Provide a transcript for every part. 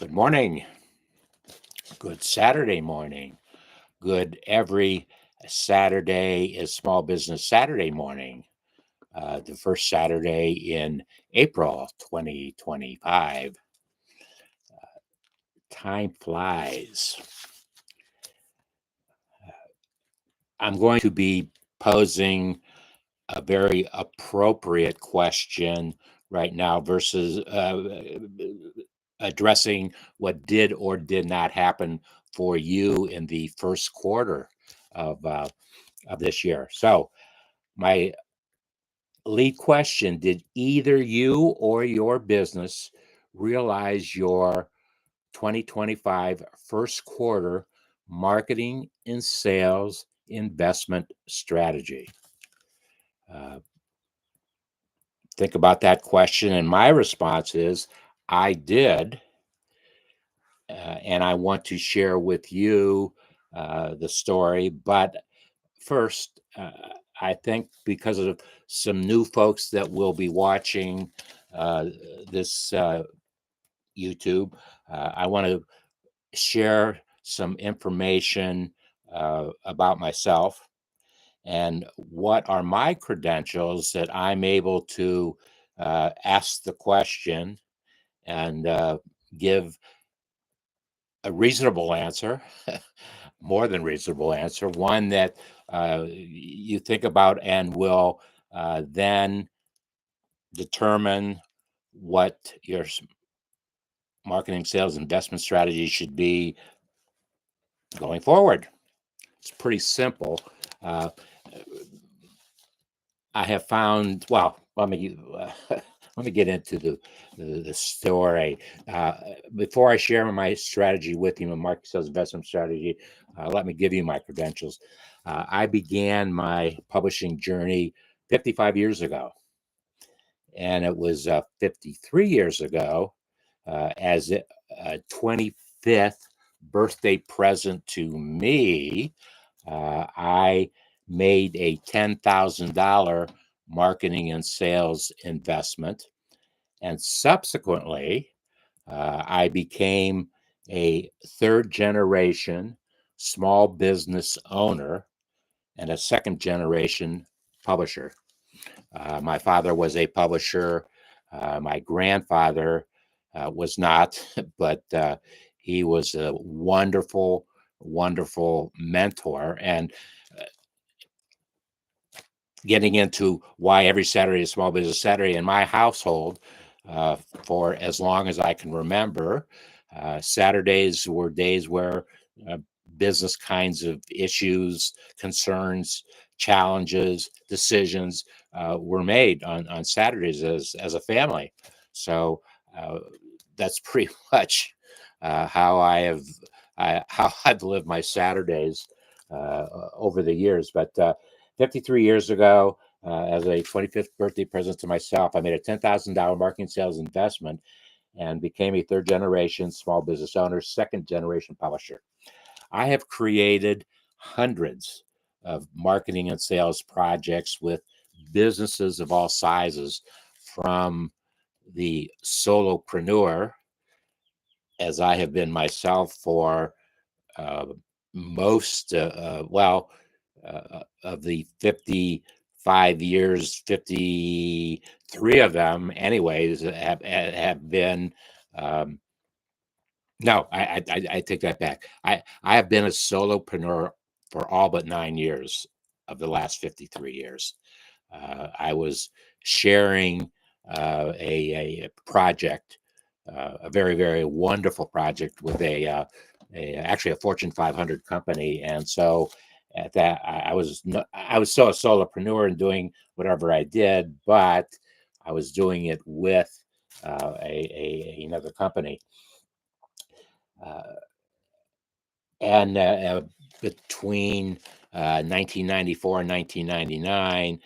Good morning. Good Saturday morning. Good every Saturday is Small Business Saturday morning. The first Saturday in April 2025. Time flies. I'm going to be posing a very appropriate question right now versus addressing what did or did not happen for you in the first quarter of this year. So my lead question: did either you or your business realize your 2025 first quarter marketing and sales investment strategy? Think about that question, and my response is I did. And I want to share with you the story. But first, I think because of some new folks that will be watching this YouTube, I want to share some information about myself and what are my credentials that I'm able to ask the question and give a reasonable answer, more than reasonable answer, one that you think about and will then determine what your marketing, sales, investment strategy should be going forward. It's pretty simple. I have found, well, let me get into the story. Before I share my strategy with you, my market sales investment strategy, let me give you my credentials. I began my publishing journey 55 years ago, and it was 53 years ago as a 25th birthday present to me. I made a $10,000 marketing and sales investment. And subsequently, I became a third generation small business owner and a second generation publisher. My father was a publisher. My grandfather was not, but he was a wonderful, wonderful mentor. And getting into why every Saturday is Small Business Saturday in my household, for as long as I can remember, Saturdays were days where business kinds of issues, concerns, challenges, decisions were made on Saturdays as a family. So that's pretty much how I've lived my Saturdays over the years. But 53 years ago, as a 25th birthday present to myself, I made a $10,000 marketing sales investment and became a third generation small business owner, second generation publisher. I have created hundreds of marketing and sales projects with businesses of all sizes, from the solopreneur, as I have been myself for most, of the 55 years, 53 of them, anyways, have been. No, I take that back. I have been a solopreneur for all but 9 years of the last 53 years. I was sharing a project, a very, very wonderful project with actually a Fortune 500 company. And so at that, I was still a solopreneur and doing whatever I did, but I was doing it with another company. And between 1994 and 1999,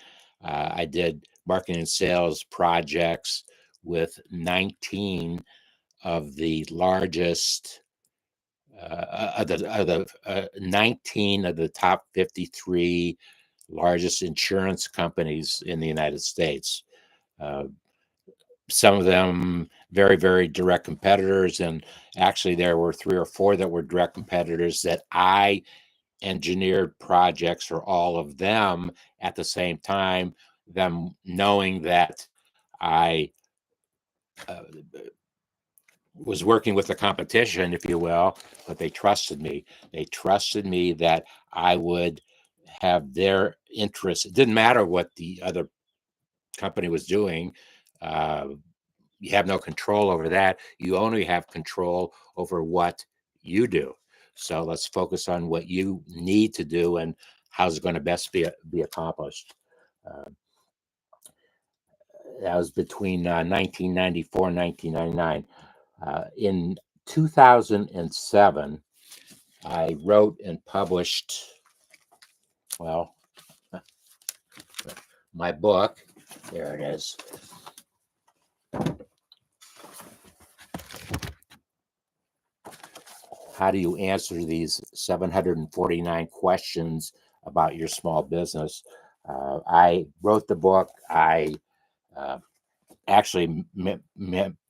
I did marketing and sales projects with 19 of the largest, 19 of the top 53 largest insurance companies in the United States. some of them very, very direct competitors. And actually, there were 3 or 4 that were direct competitors that I engineered projects for all of them at the same time, them knowing that I uh, was working with the competition, if you will, but they trusted me. They trusted me that I would have their interests. It didn't matter what the other company was doing. Uh, you have no control over that. You only have control over what you do. So let's focus on what you need to do and how's it going to best be accomplished. Uh, that was between 1994 and 1999. In 2007, I wrote and published, well, my book. There it is. How do you answer these 749 questions about your small business? I wrote the book. I uh, actually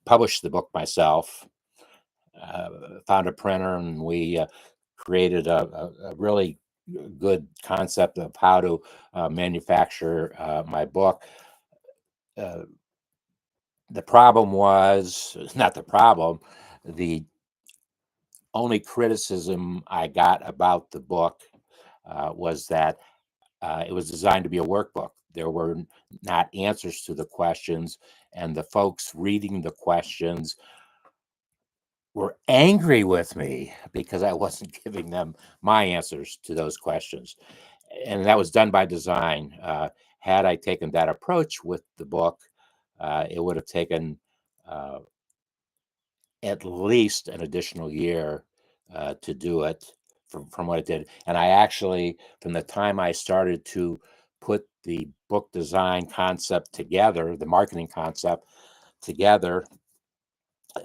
published the book myself, found a printer, and we created a really good concept of how to manufacture my book. Uh, the problem was not the problem. The only criticism I got about the book was that it was designed to be a workbook. There were not answers to the questions, and the folks reading the questions were angry with me because I wasn't giving them my answers to those questions. And that was done by design. Had I taken that approach with the book, it would have taken uh, at least an additional year to do it from what it did. And I actually, from the time I started to put the book design concept together, the marketing concept together,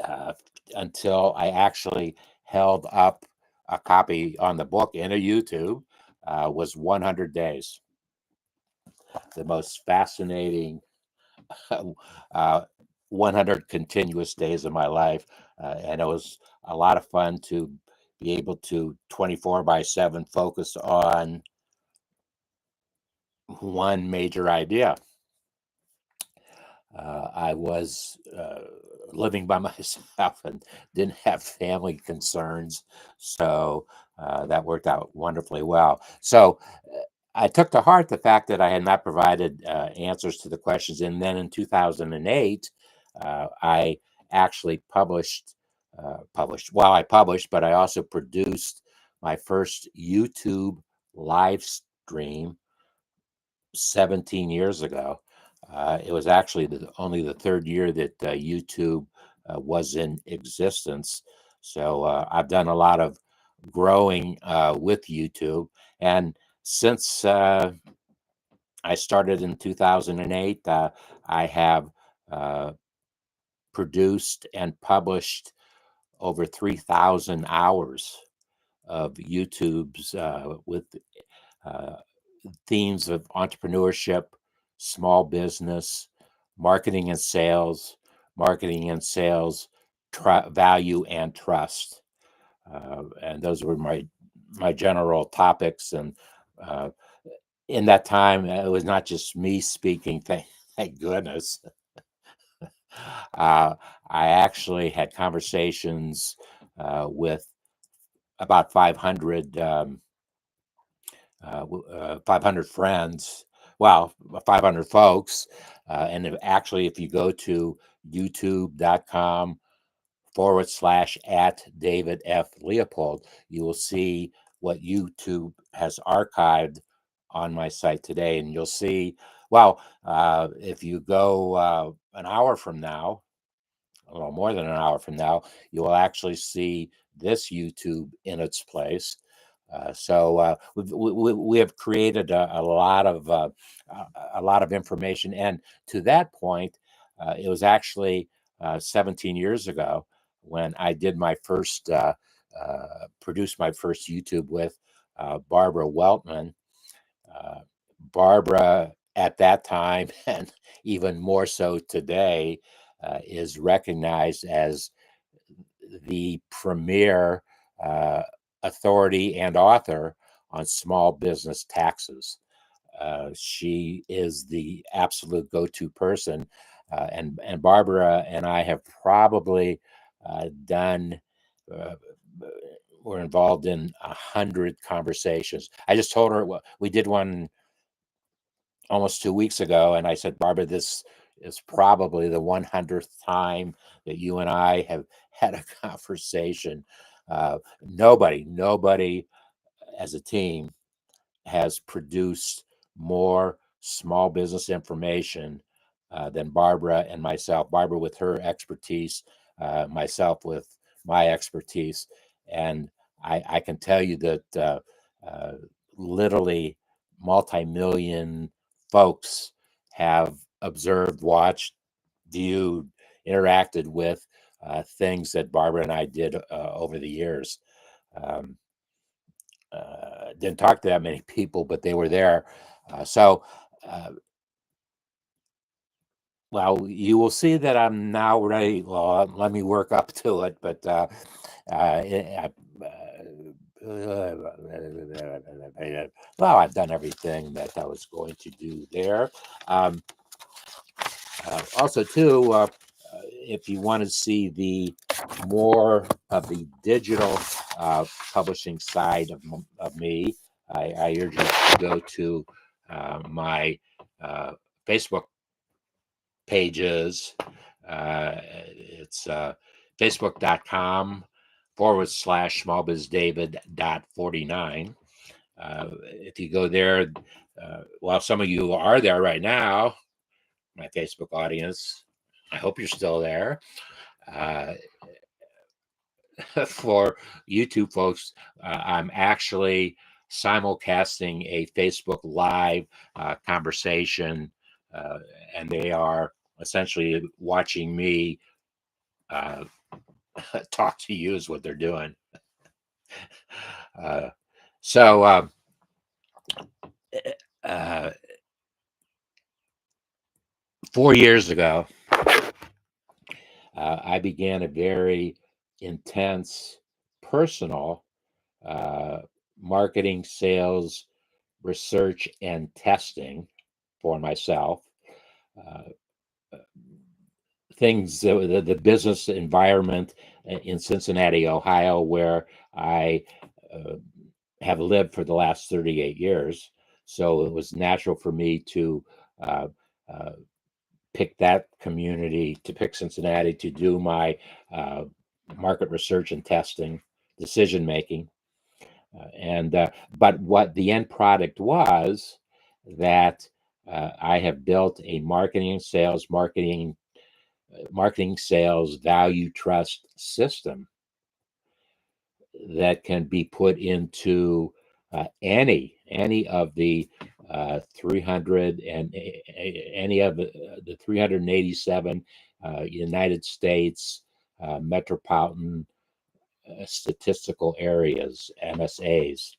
uh, until I actually held up a copy on the book in a YouTube, was 100 days. The most fascinating uh, 100 continuous days of my life. And it was a lot of fun to be able to 24/7 focus on one major idea. I was living by myself and didn't have family concerns. So that worked out wonderfully well. So I took to heart the fact that I had not provided answers to the questions. And then in 2008, I actually I published, but I also produced my first YouTube live stream 17 years ago. It was actually only the third year that YouTube was in existence. So I've done a lot of growing with YouTube. And since I started in 2008, I have uh, produced and published over 3,000 hours of YouTube's with uh, themes of entrepreneurship, small business, marketing and sales, value and trust, and those were my general topics. And uh, in that time, it was not just me speaking. Thank goodness. Uh, I actually had conversations with about 500. 500 friends, well, 500 folks. And actually, if you go to youtube.com/ at David F. Leopold, you will see what YouTube has archived on my site today. And you'll see, well, if you go an hour from now, a little more than an hour from now, you will actually see this YouTube in its place. So we have created a lot of information, and to that point, it was actually 17 years ago when I did my first produced my first YouTube with Barbara Weltman. Uh, Barbara at that time, and even more so today, is recognized as the premier authority and author on small business taxes. She is the absolute go-to person, and Barbara and I have probably done. We're involved in 100 conversations. I just told her we did one almost 2 weeks ago, and I said, Barbara, this is probably the 100th time that you and I have had a conversation. Nobody as a team has produced more small business information than Barbara and myself. Barbara with her expertise, myself with my expertise, and I can tell you that uh, literally multi-million folks have observed, watched, viewed, interacted with things that Barbara and I did over the years. Um, didn't talk to that many people, but they were there. So, well, you will see that I'm now ready. Well, let me work up to it, but well, I've done everything that I was going to do there. Also, too, if you want to see the more of the digital publishing side of me, I urge you to go to my Facebook pages. It's facebook.com/smallbizdavid.49. If you go there, well, some of you are there right now, my Facebook audience. I hope you're still there. For YouTube folks, I'm actually simulcasting a Facebook Live conversation, and they are essentially watching me talk to you is what they're doing. So 4 years ago, I began a very intense personal marketing, sales, research, and testing for myself. Things, the business environment in Cincinnati, Ohio, where I have lived for the last 38 years. So it was natural for me to uh, pick that community, to pick Cincinnati, to do my market research and testing, decision making. But what the end product was that I have built a marketing sales value trust system that can be put into any of the 300 and any of the 387 United States metropolitan statistical areas, MSAs.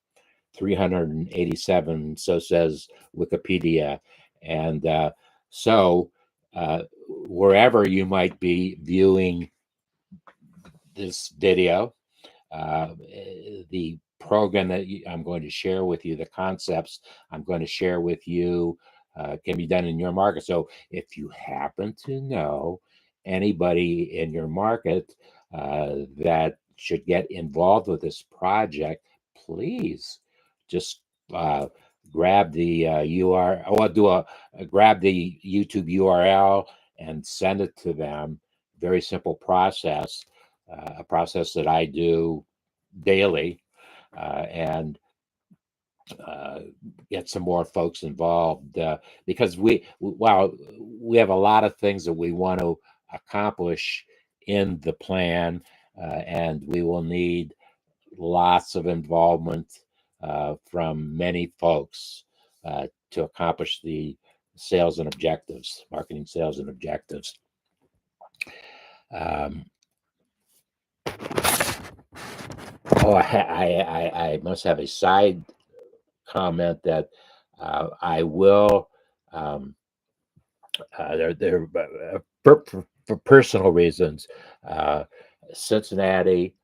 387, so says Wikipedia. And so wherever you might be viewing this video, the program that I'm going to share with you, the concepts I'm going to share with you, can be done in your market. So if you happen to know anybody in your market that should get involved with this project, please just grab the URL, or grab the YouTube URL and send it to them. Very simple process, a process that I do daily, and get some more folks involved, because we have a lot of things that we want to accomplish in the plan, and we will need lots of involvement from many folks to accomplish the sales and objectives, marketing, sales, and objectives. I must have a side comment that I will. They're for personal reasons, uh, Cincinnati,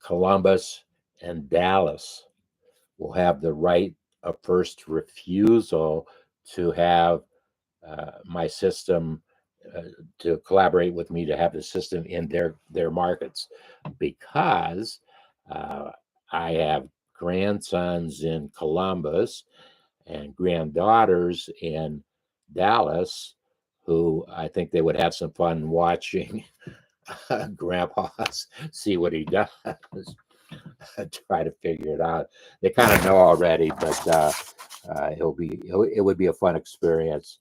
Columbus, and Dallas will have the right of first refusal to have my system to collaborate with me to have the system in their markets because uh, I have grandsons in Columbus and granddaughters in Dallas who I think they would have some fun watching grandpa see what he does. Try to figure it out. They kind of know already, but it would be a fun experience.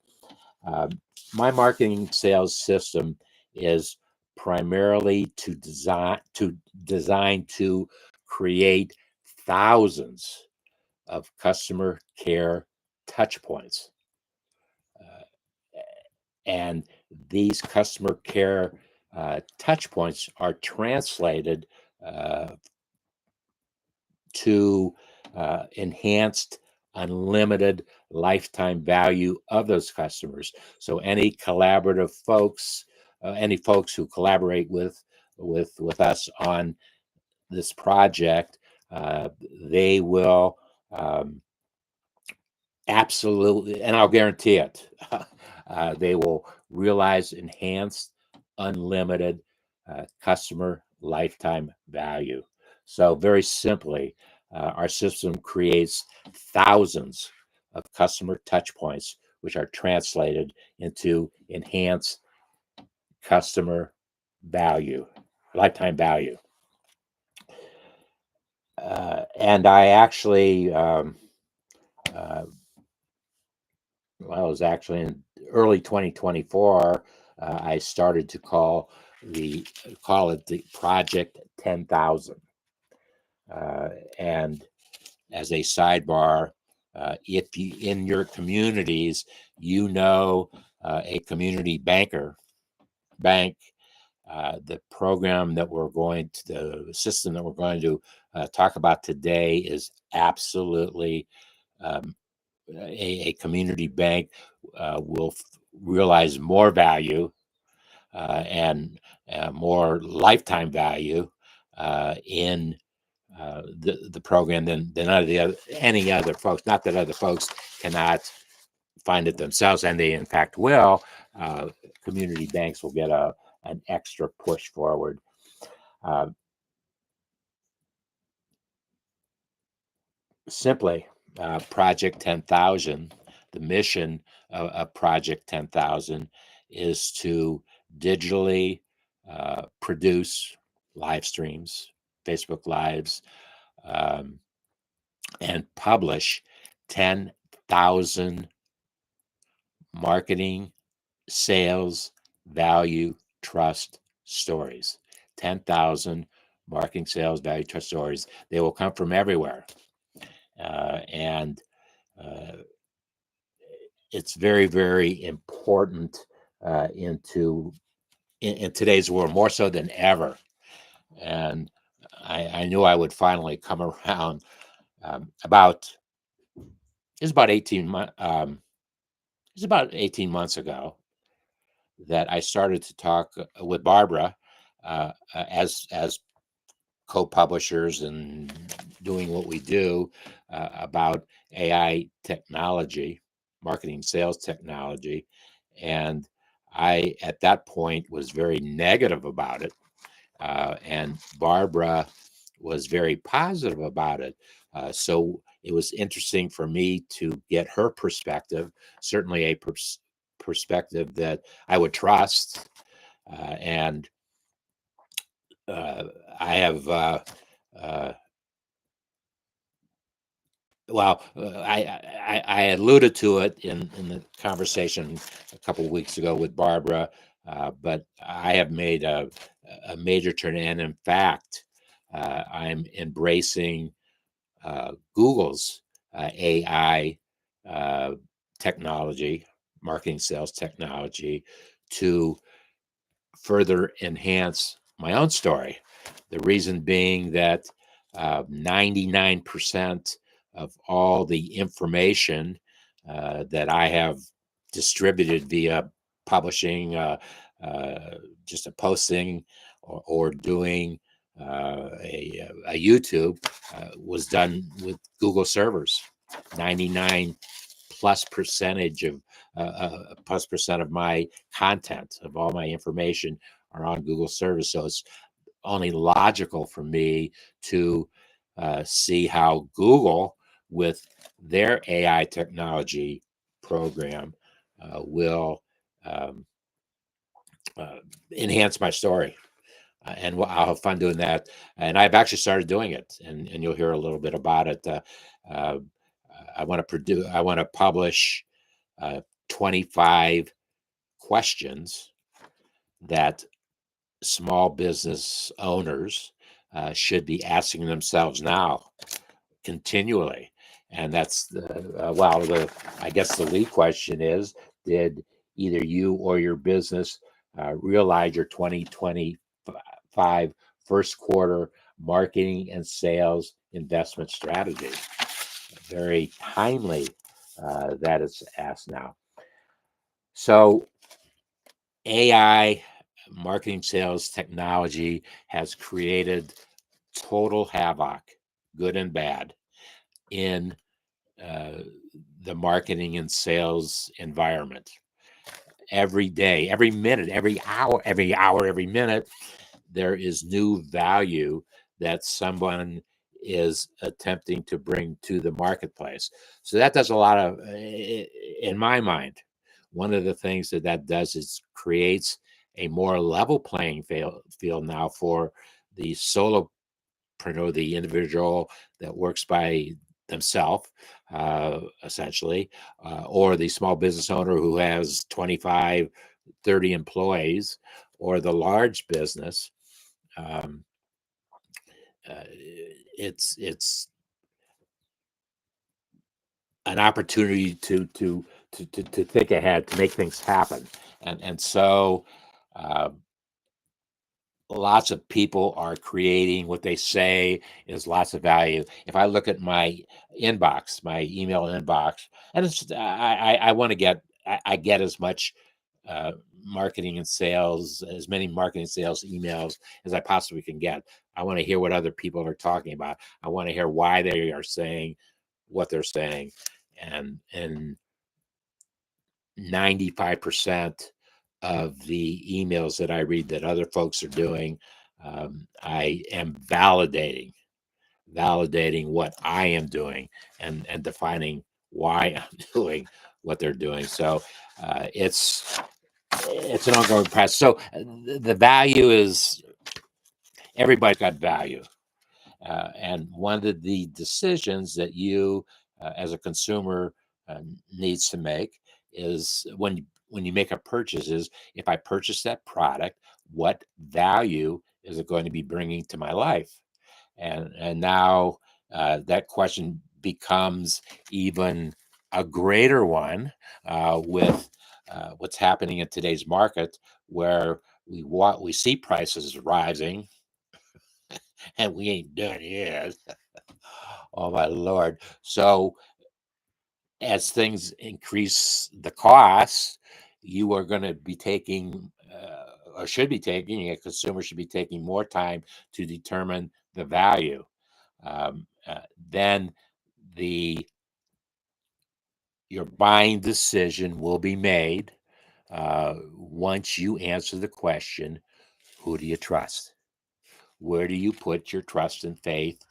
Um, my marketing sales system is primarily design to create thousands of customer care touch points. And these customer care touch points are translated uh, to enhanced unlimited lifetime value of those customers. So any folks who collaborate with us on this project, uh, they will absolutely, and I'll guarantee it, they will realize enhanced, unlimited customer lifetime value. So, very simply, our system creates thousands of customer touch points, which are translated into enhanced customer value, lifetime value. And I actually, uh, well, it was actually in early 2024, I started to call it the Project 10,000. And as a sidebar, if you in your communities, a community bank, the program that the system that we're going to talk about today is absolutely um, a community bank will realize more value and more lifetime value in the program than any other folks. Not that other folks cannot find it themselves, and they in fact will. Uh, Community banks will get an extra push forward. Uh, Simply, Project 10,000, the mission of Project 10,000 is to digitally produce live streams, Facebook Lives, um, and publish 10,000 marketing, sales, value, trust stories. 10,000 marketing, sales, value, trust stories. They will come from everywhere. And it's very, very important in today's world, more so than ever. And I knew I would finally come around about it's about 18 months. It's about 18 months ago that I started to talk with Barbara as co-publishers and doing what we do about AI technology, marketing sales technology. And I, at that point, was very negative about it. And Barbara was very positive about it. So it was interesting for me to get her perspective, certainly a perspective that I would trust. And I have uh, well, I alluded to it in the conversation a couple of weeks ago with Barbara, but I have made a major turn, and in fact, I'm embracing Google's AI uh, technology, marketing sales technology, to further enhance my own story. The reason being that 99% of all the information that I have distributed via publishing, just a posting or doing a YouTube was done with Google servers. 99 plus percentage of plus percent of my content, of all my information, are on Google servers. So it's only logical for me to see how Google, with their AI technology program, will um, uh, enhance my story. And I'll have fun doing that. And I've actually started doing it, and you'll hear a little bit about it. Uh, I want to produce. I want to publish 25 questions that small business owners should be asking themselves now, continually. And that's I guess the lead question is: did either you or your business realize your 2025 first quarter marketing and sales investment strategy? Very timely that it's asked now. So AI, marketing, sales technology, has created total havoc, good and bad, in uh, the marketing and sales environment. Every day, every minute, every minute, there is new value that someone is attempting to bring to the marketplace. So that does a lot of, in my mind, one of the things that does is creates a more level playing field now for the solopreneur, the individual that works by themselves, essentially, or the small business owner who has 25, 30 employees, or the large business. Um, it's an opportunity to think ahead, to make things happen, and so uh, lots of people are creating what they say is lots of value. If I look at my inbox, my email inbox, and it's I want to get I get as much marketing and sales, as many marketing and sales emails as I possibly can get. I want to hear what other people are talking about. I want to hear why they are saying what they're saying, and 95% of the emails that I read that other folks are doing, I am validating what I am doing, and defining why I'm doing what they're doing. So it's an ongoing process. So the value is, everybody's got value. And one of the decisions that you, as a consumer, needs to make is when you make a purchase is, if I purchase that product, what value is it going to be bringing to my life? And now that question becomes even a greater one with what's happening in today's market, where we see prices rising and we ain't done yet. Oh my lord! So as things increase the costs, you are going to be taking, or should be taking, a consumer should be taking more time to determine the value. Then the your buying decision will be made once you answer the question: who do you trust? Where do you put your trust and faith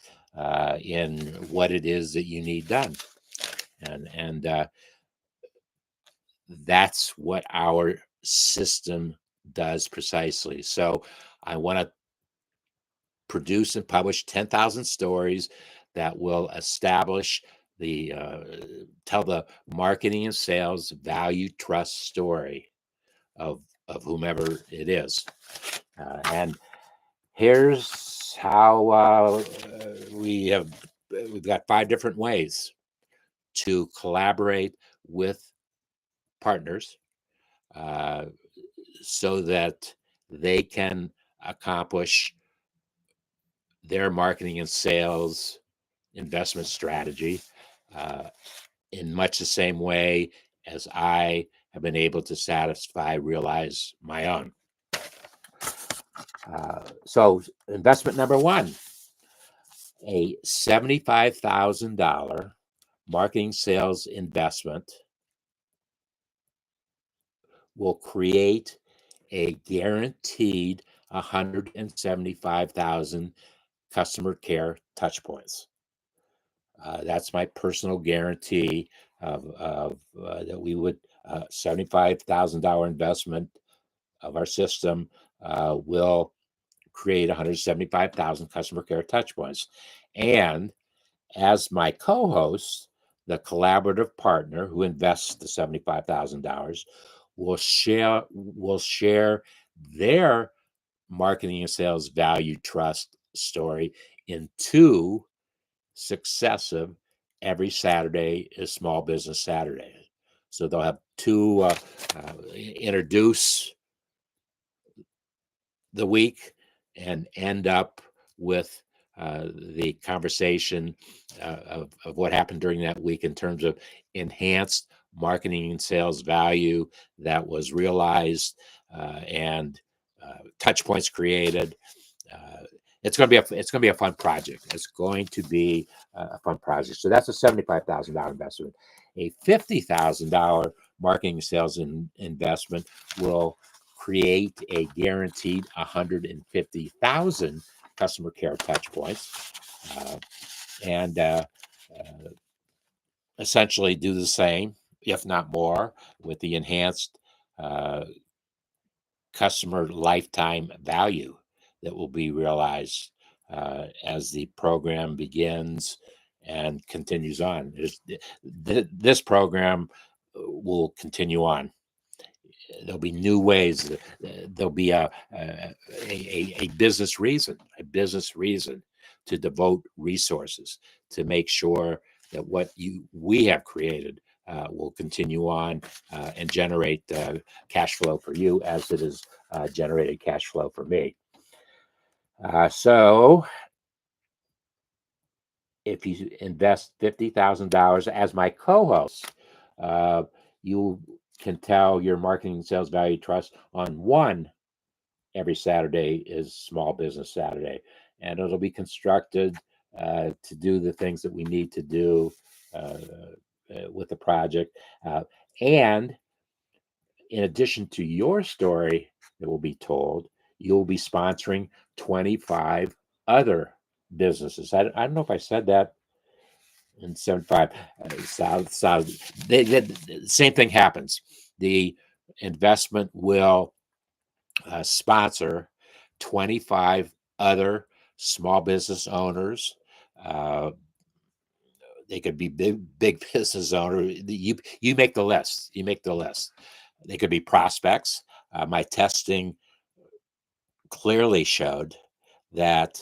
in what it is that you need done? And that's what our system does precisely. So I want to produce and publish 10,000 stories that will establish the tell the marketing and sales value trust story of whomever it is. And here's how we've got 5 different ways to collaborate with partners uh, so that they can accomplish their marketing and sales investment strategy uh, in much the same way as I have been able to realize my own. So investment number one, a $75,000 marketing sales investment will create a guaranteed 175,000 customer care touch points. That's my personal guarantee of that we would $75,000 investment of our system will create 175,000 customer care touch points. And as my co-host, the collaborative partner who invests the $75,000 will share their marketing and sales value trust story in two successive every Saturday is Small Business Saturday. So they'll have two introduce the week and end up with the conversation of what happened during that week in terms of enhanced marketing and sales value that was realized and touch points created. It's going to be a fun project. It's going to be a fun project. So that's a $75,000 investment. A $50,000 marketing and sales investment will create a guaranteed 150,000 customer care touch points, and essentially do the same, if not more, with the enhanced customer lifetime value that will be realized as the program begins and continues on. This program will continue on. There'll be new ways. There'll be a business reason, to devote resources to make sure that what we have created will continue on and generate cash flow for you as it has generated cash flow for me. So if you invest $50,000 as my co-host, you can tell your marketing and sales value trust on one every Saturday is Small Business Saturday, and it'll be constructed to do the things that we need to do with the project. And in addition to your story that will be told, you'll be sponsoring 25 other businesses. I don't know if I said that in 75. The same thing happens. The investment will sponsor 25 other small business owners. They could be big business owners. You make the list. You make the list. They could be prospects. My testing clearly showed that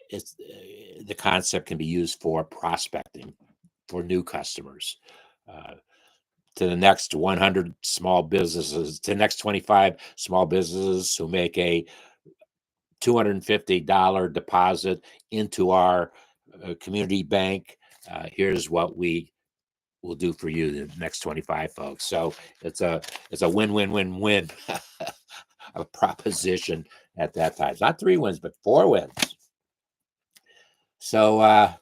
the concept can be used for prospecting for new customers. To the next 100 small businesses, to the next 25 small businesses who make a $250 deposit into our community bank. Here's what we will do for you, the next 25 folks. So it's a win-win-win-win a proposition at that time. It's not 3 wins, but 4 wins. So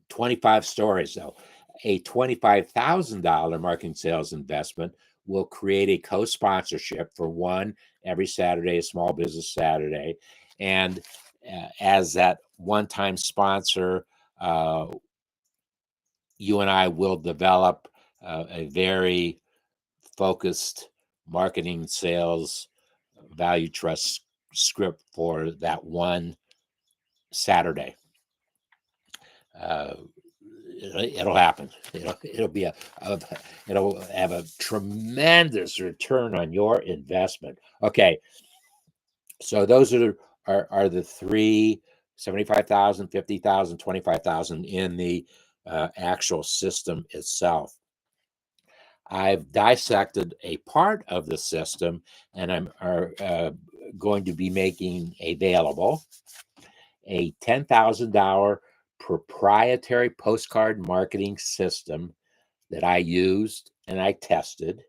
25 stories, though. A $25,000 marketing sales investment will create a co-sponsorship for one every Saturday, a Small Business Saturday. And as that one-time sponsor, you and I will develop a very focused marketing sales value trust script for that one Saturday. It'll happen. It'll be it'll have a tremendous return on your investment. Okay, so those are the three: 75,000, 50,000, 25,000 in the actual system itself. I've dissected a part of the system, and I'm going to be making available a $10,000 proprietary postcard marketing system that I used and I tested,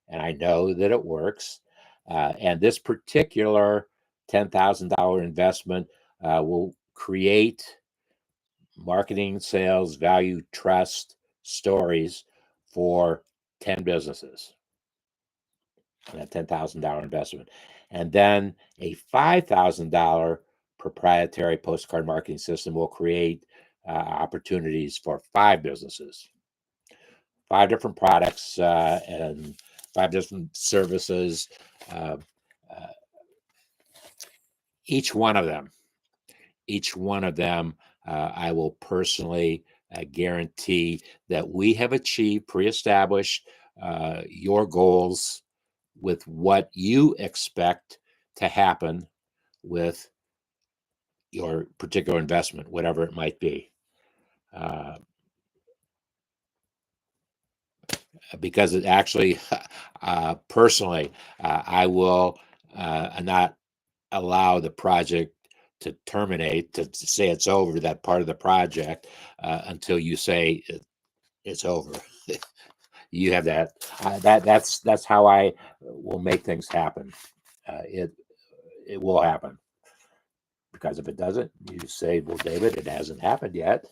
and I know that it works. And this particular $10,000 investment will create marketing, sales, value, trust stories for 10 businesses. That $10,000 investment. And then a $5,000 proprietary postcard marketing system will create opportunities for 5 businesses, 5 different products, and 5 different services. Uh, uh, each one of them, I will personally guarantee that we have achieved, pre-established your goals with what you expect to happen with your particular investment, whatever it might be. Because it actually, personally, I will not allow the project to terminate, to say it's over, that part of the project, until you say it's over. You have that. That's how I will make things happen. It will happen, because if it doesn't, you say, "Well, David, it hasn't happened yet."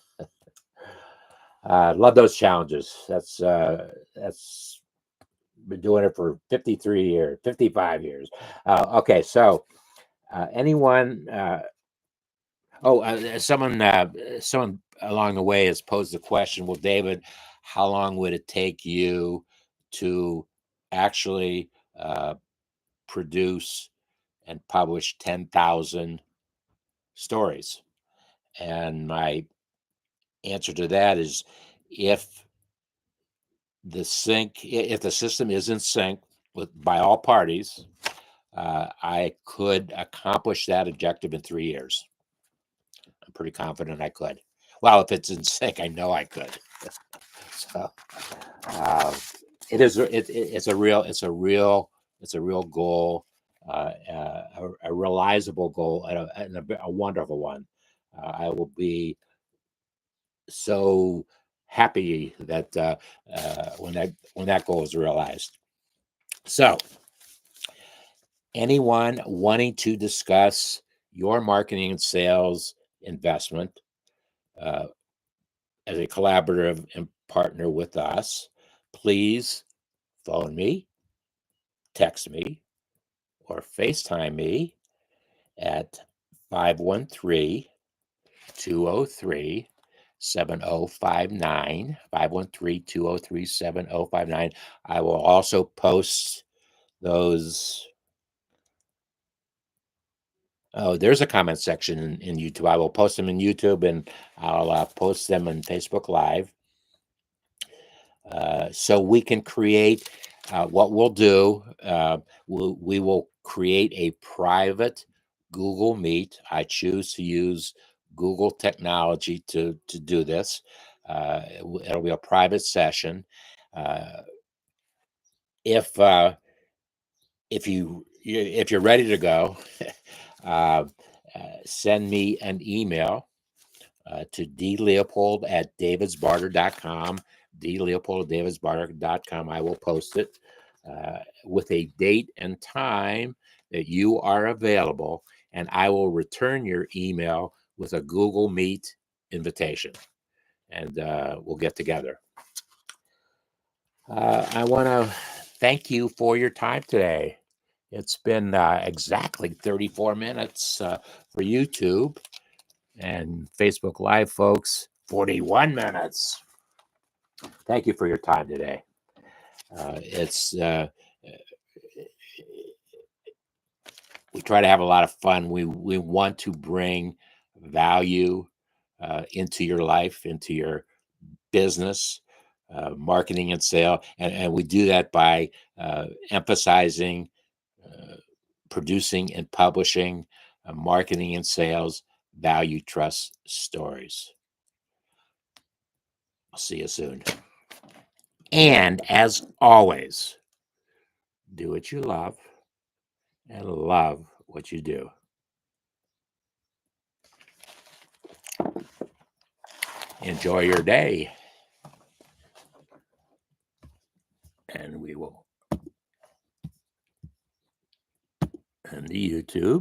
Love those challenges. That's been doing it for 53 years, 55 years. Okay, so anyone? Someone along the way has posed the question, well, David, how long would it take you to actually produce and publish 10,000 stories? And my answer to that is, if if the system is in sync by all parties, I could accomplish that objective in 3 years. I'm pretty confident I could. Well, if it's in sync, I know I could. So uh, it's a real goal, a realizable goal, and a wonderful one. I will be so happy that when that goal is realized. So, anyone wanting to discuss your marketing and sales investment as a collaborative and partner with us, please phone me, text me, or FaceTime me at 513 203 7059. 513 203 7059. I will also post those. Oh, there's a comment section in YouTube. I will post them in YouTube, and I'll post them on Facebook Live. So we can create what we'll do. We will create a private Google Meet. I choose to use Google technology to do this. It'll be a private session. If you're ready to go, send me an email to dleopold@davidsbarter.com. dleopold@davidsbarter.com. I will post it with a date and time that you are available, and I will return your email with a Google Meet invitation, and we'll get together. I want to thank you for your time today. It's been exactly 34 minutes for YouTube, and Facebook Live, folks, 41 minutes. Thank you for your time today. We try to have a lot of fun. We want to bring value into your life, into your business, marketing and sale, and we do that by emphasizing producing and publishing marketing and sales value trust stories. I'll see you soon. And as always, do what you love and love what you do. Enjoy your day. And we will and the YouTube.